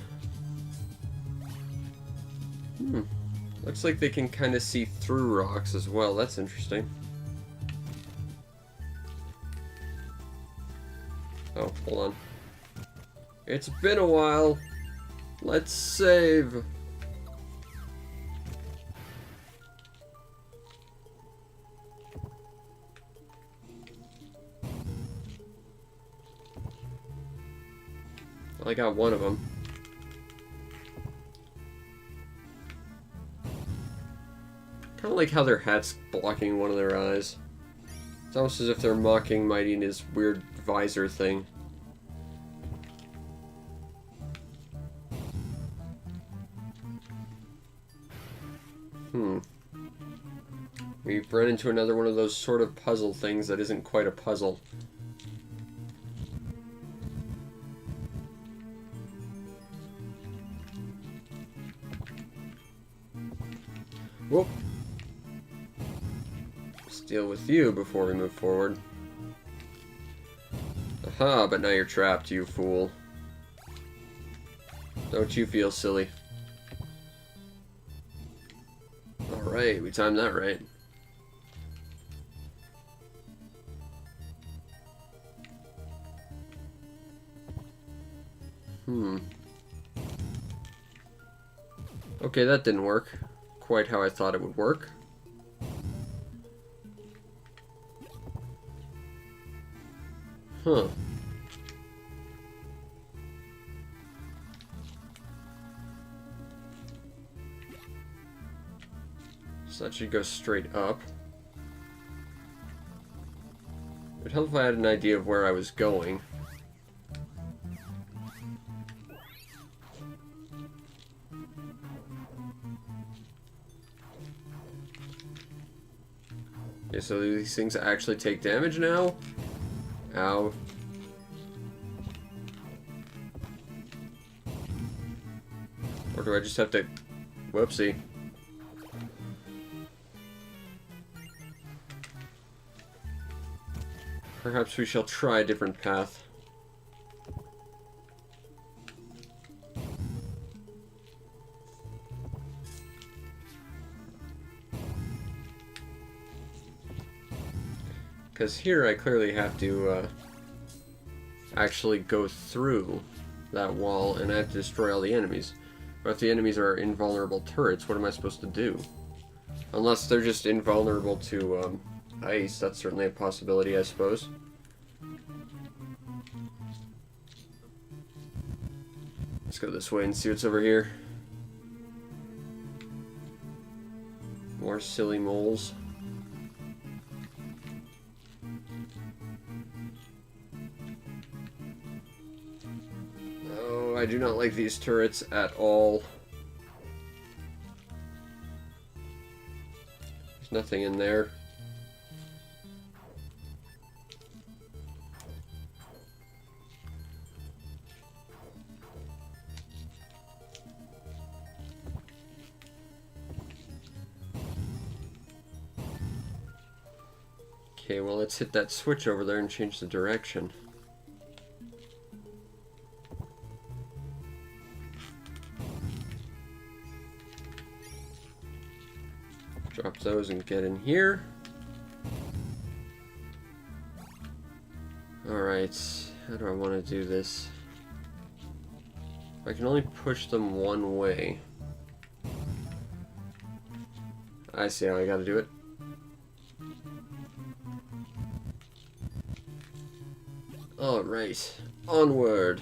Looks like they can kind of see through rocks as well. That's interesting. Oh, hold on. It's been a while. Let's save. I got one of them. Kind of like how their hat's blocking one of their eyes. It's almost as if they're mocking Mighty and his weird visor thing. We've run into another one of those sort of puzzle things that isn't quite a puzzle. Whoop. Let's deal with you before we move forward. Aha, but now you're trapped, you fool. Don't you feel silly? Alright, we timed that right. Okay, that didn't work quite how I thought it would work. Huh. So that should go straight up. It would help if I had an idea of where I was going. Okay, so these things actually take damage now? Ow. Or do I just have to Whoopsie. Perhaps we shall try a different path. Because here I clearly have to actually go through that wall and I have to destroy all the enemies. But if the enemies are invulnerable turrets, what am I supposed to do? Unless they're just invulnerable to ice, that's certainly a possibility, I suppose. Let's go this way and see what's over here. More silly moles. Oh, I do not like these turrets at all. There's nothing in there. Okay, well, let's hit that switch over there and change the direction. Drop those and get in here. Alright, how do I want to do this? I can only push them one way. I see how I gotta do it. Alright, onward.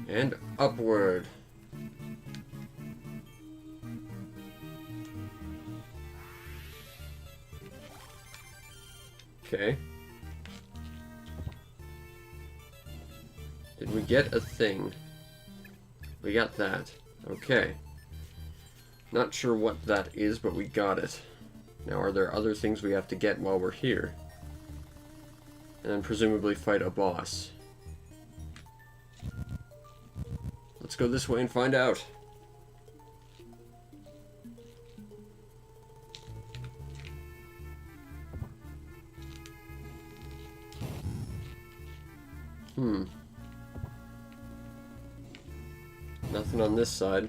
And upward. Okay. Did we get a thing? We got that. Okay. Not sure what that is, but we got it. Now, are there other things we have to get while we're here? And then presumably fight a boss. Let's go this way and find out. Nothing on this side.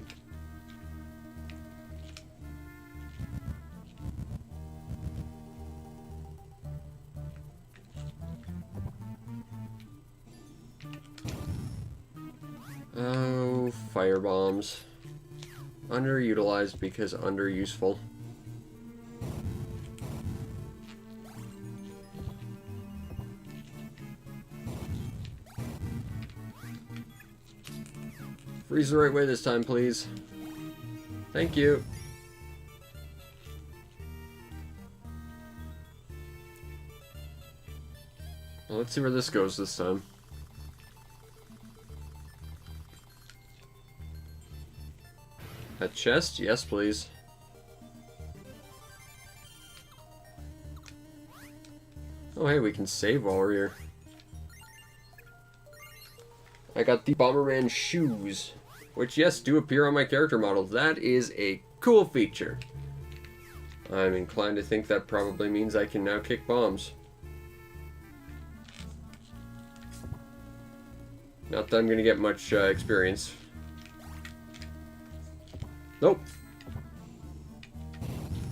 Oh, fire bombs. Underutilized because underuseful. Freeze the right way this time, please. Thank you. Well, let's see where this goes this time. A chest? Yes, please. Oh, hey, we can save while we're here. I got the Bomberman shoes, which, yes, do appear on my character model. That is a cool feature. I'm inclined to think that probably means I can now kick bombs. Not that I'm going to get much experience. Nope.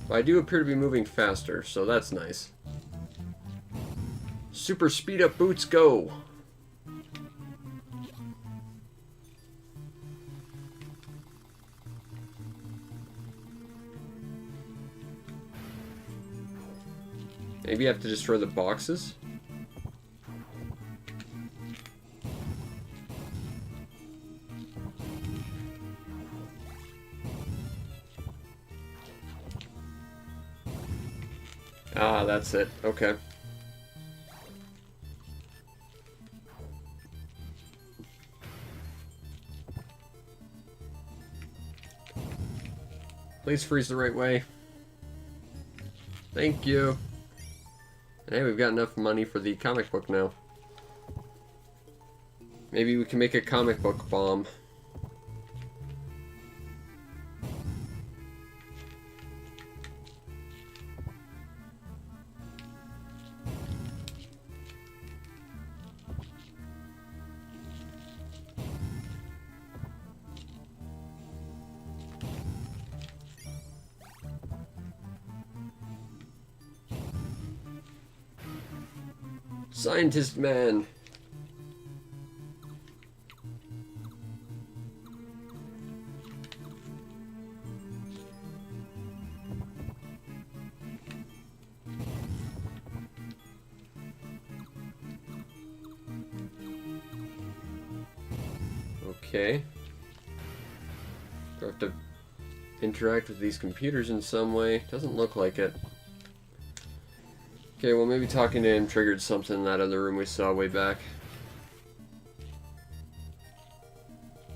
But I do appear to be moving faster, so that's nice. Super speed up boots, go! Maybe I have to destroy the boxes? Ah, that's it. Okay. Please freeze the right way. Thank you. And hey, we've got enough money for the comic book now. Maybe we can make a comic book bomb. Scientist man. Okay. Do I have to interact with these computers in some way? Doesn't look like it. Okay, well maybe talking to him triggered something in that other room we saw way back.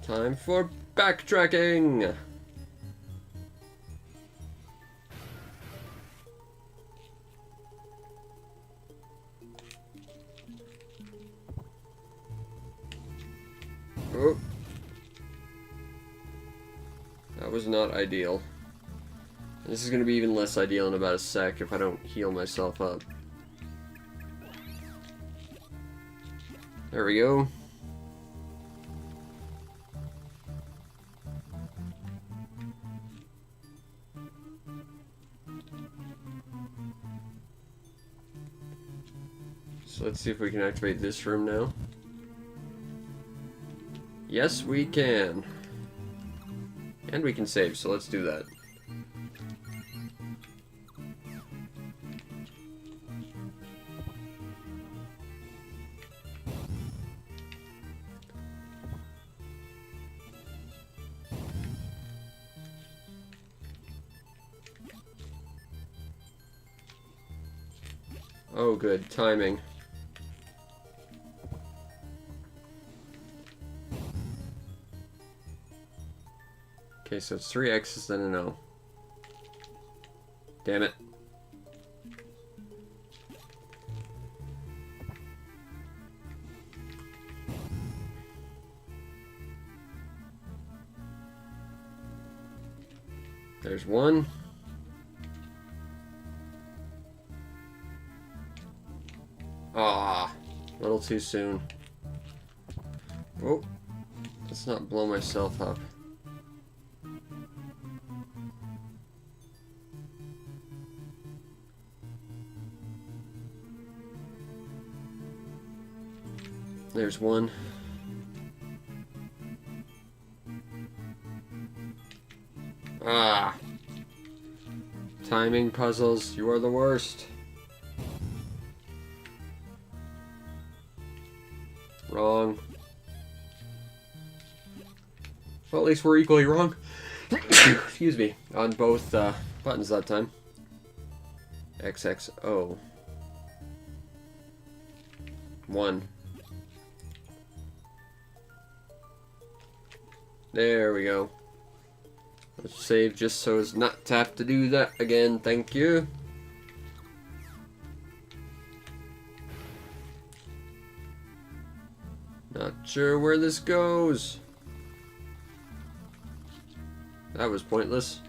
Time for backtracking! Oh. That was not ideal. This is going to be even less ideal in about a sec if I don't heal myself up. There we go. So let's see if we can activate this room now. Yes, we can. And we can save, so let's do that. Oh, good. Timing. Okay, so it's 3 X's then an O. Damn it. There's one. Ah, a little too soon. Oh, let's not blow myself up. There's one. Ah. Timing puzzles, you are the worst. Wrong. Well, at least we're equally wrong. Excuse me. On both buttons that time. XXO. 1. There we go. Let's save just so as not to have to do that again. Thank you. Not sure where this goes. That was pointless.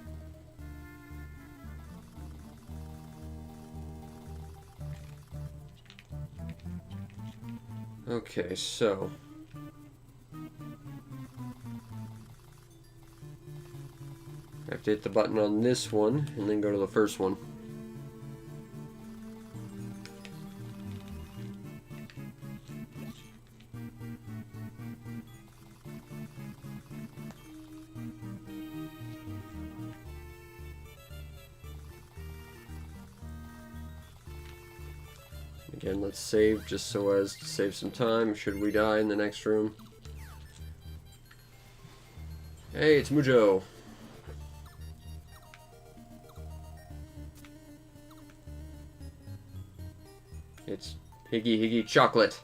Okay, so I have to hit the button on this one and then go to the first one. Again, let's save just so as to save some time should we die in the next room. Hey, it's Mujo. It's Higgy Chocolate.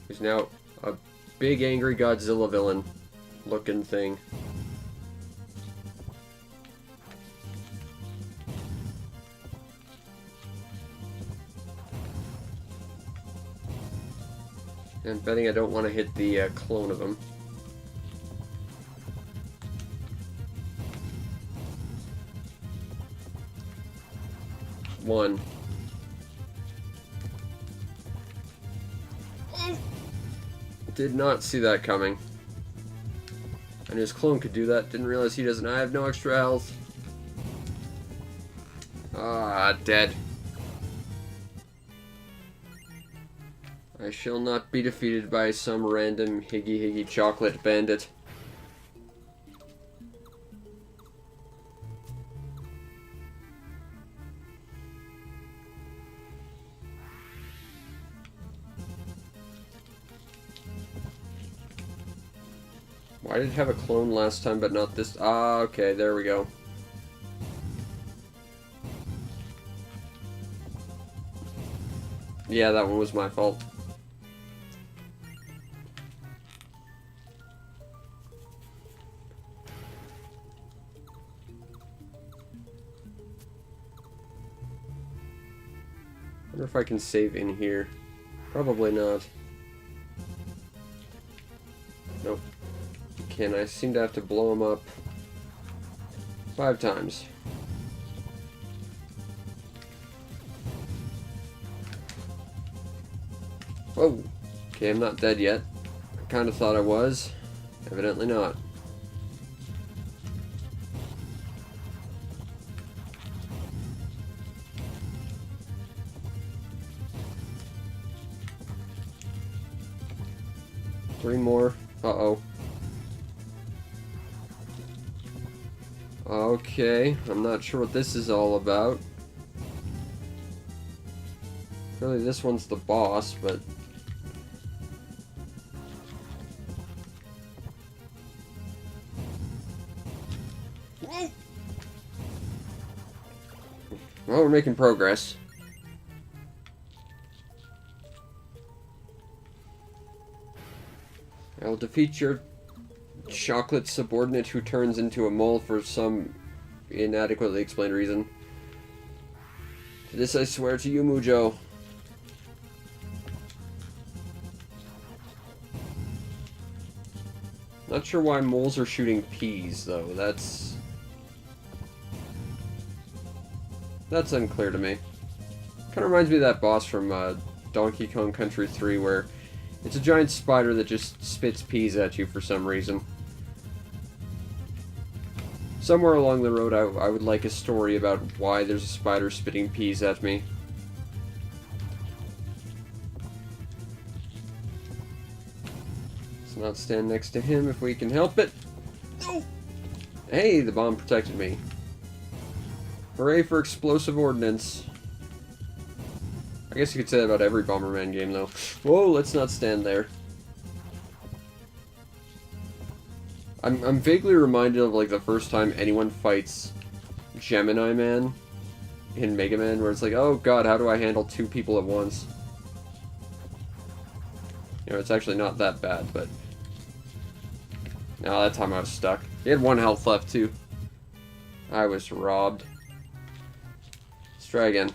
He's now a big angry Godzilla villain looking thing. I'm betting I don't want to hit the clone of him. One. Did not see that coming. I knew his clone could do that. Didn't realize he doesn't. I have no extra health. Ah, dead. I shall not be defeated by some random higgy chocolate bandit. Why did it have a clone last time but not this? Ah, okay, there we go. Yeah, that one was my fault. I wonder if I can save in here. Probably not. Nope. Can I seem to have to blow him up 5 times. Whoa. Okay, I'm not dead yet. I kind of thought I was. Evidently not. Three more. Uh-oh. Okay, I'm not sure what this is all about. Really, this one's the boss, but... Well, we're making progress. I'll defeat your chocolate subordinate who turns into a mole for some inadequately explained reason. To this I swear to you, Mujo. Not sure why moles are shooting peas, though. That's unclear to me. Kind of reminds me of that boss from Donkey Kong Country 3, where it's a giant spider that just spits peas at you for some reason. Somewhere along the road, I would like a story about why there's a spider spitting peas at me. Let's not stand next to him if we can help it. No! Hey, the bomb protected me. Hooray for explosive ordnance. I guess you could say that about every Bomberman game, though. Whoa, let's not stand there. I'm vaguely reminded of, like, the first time anyone fights Gemini Man in Mega Man, where it's like, oh god, how do I handle 2 people at once? You know, it's actually not that bad, but... No, that time I was stuck. He had 1 health left, too. I was robbed. Let's try again.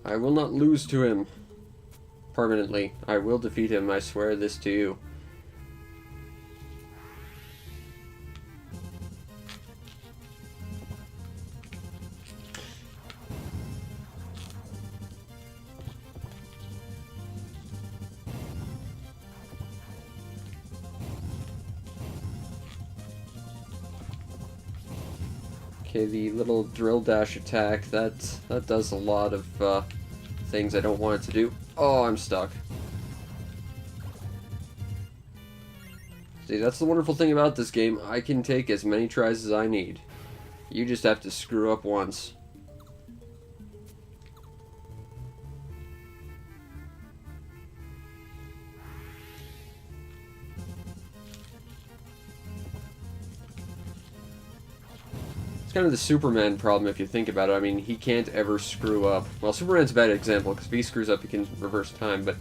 I will not lose to him. Permanently. I will defeat him, I swear this to you. Okay, the little drill dash attack, that does a lot of things I don't want it to do. Oh, I'm stuck. See, that's the wonderful thing about this game. I can take as many tries as I need. You just have to screw up once. It's kind of the Superman problem if you think about it. I mean, he can't ever screw up. Well, Superman's a bad example, because if he screws up, he can reverse time, but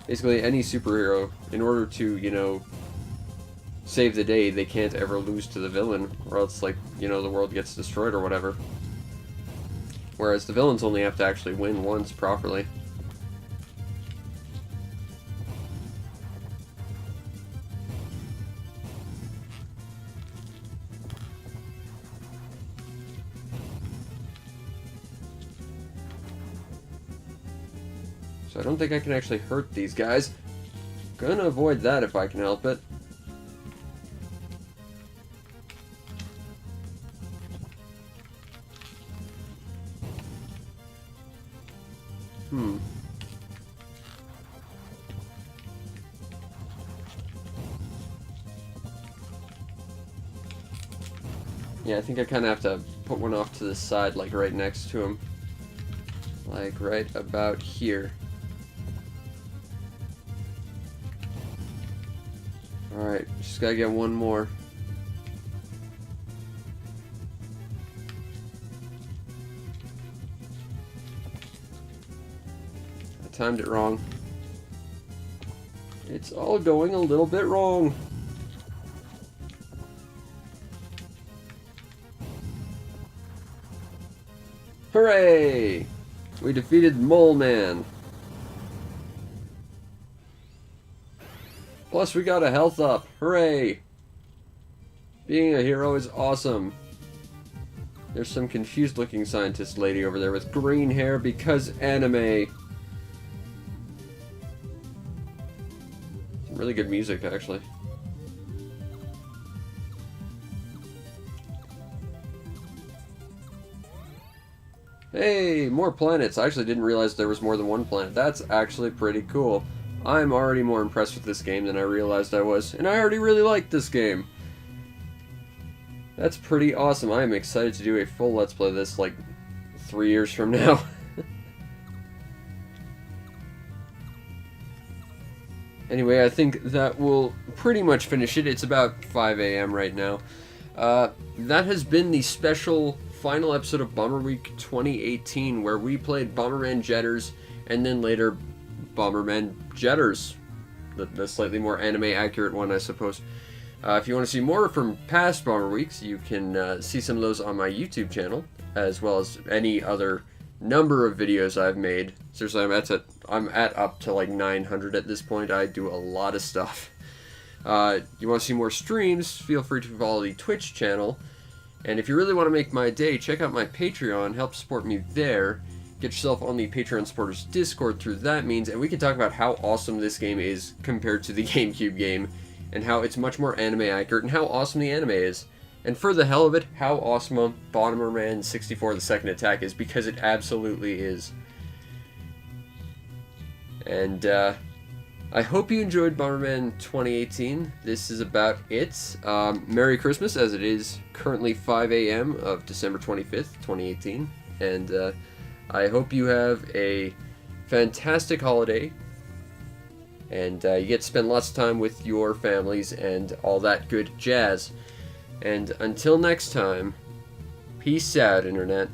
basically any superhero, in order to, you know, save the day, they can't ever lose to the villain, or else, like, you know, the world gets destroyed or whatever. Whereas the villains only have to actually win once properly. So I don't think I can actually hurt these guys. Gonna avoid that if I can help it. Yeah, I think I kind of have to put one off to the side, like right next to him. Like right about here. Alright, just gotta get one more. I timed it wrong. It's all going a little bit wrong. Hooray! We defeated Mole Man. Plus we got a health up. Hooray! Being a hero is awesome. There's some confused looking scientist lady over there with green hair because anime. Some really good music, actually. Hey, more planets. I actually didn't realize there was more than one planet. That's actually pretty cool. I'm already more impressed with this game than I realized I was, and I already really like this game. That's pretty awesome. I am excited to do a full Let's Play of this, like, 3 years from now. Anyway, I think that will pretty much finish it. It's about 5 a.m. right now. That has been the special final episode of Bomber Week 2018, where we played Bomberman Jetters, and then later Bomberman Jetters, the slightly more anime-accurate one, I suppose. If you want to see more from past Bomber Weeks, you can see some of those on my YouTube channel, as well as any other number of videos I've made. Seriously, I'm at up to like 900 at this point. I do a lot of stuff. You want to see more streams, feel free to follow the Twitch channel. And if you really want to make my day, check out my Patreon, help support me there. Get yourself on the Patreon supporters Discord through that means, and we can talk about how awesome this game is compared to the GameCube game, and how it's much more anime accurate, and how awesome the anime is. And for the hell of it, how awesome Bomberman 64 The Second Attack is, because it absolutely is. And, I hope you enjoyed Bomberman 2018. This is about it. Merry Christmas, as it is currently 5 a.m. of December 25th, 2018. And I hope you have a fantastic holiday. And you get to spend lots of time with your families and all that good jazz. And until next time, peace out, Internet.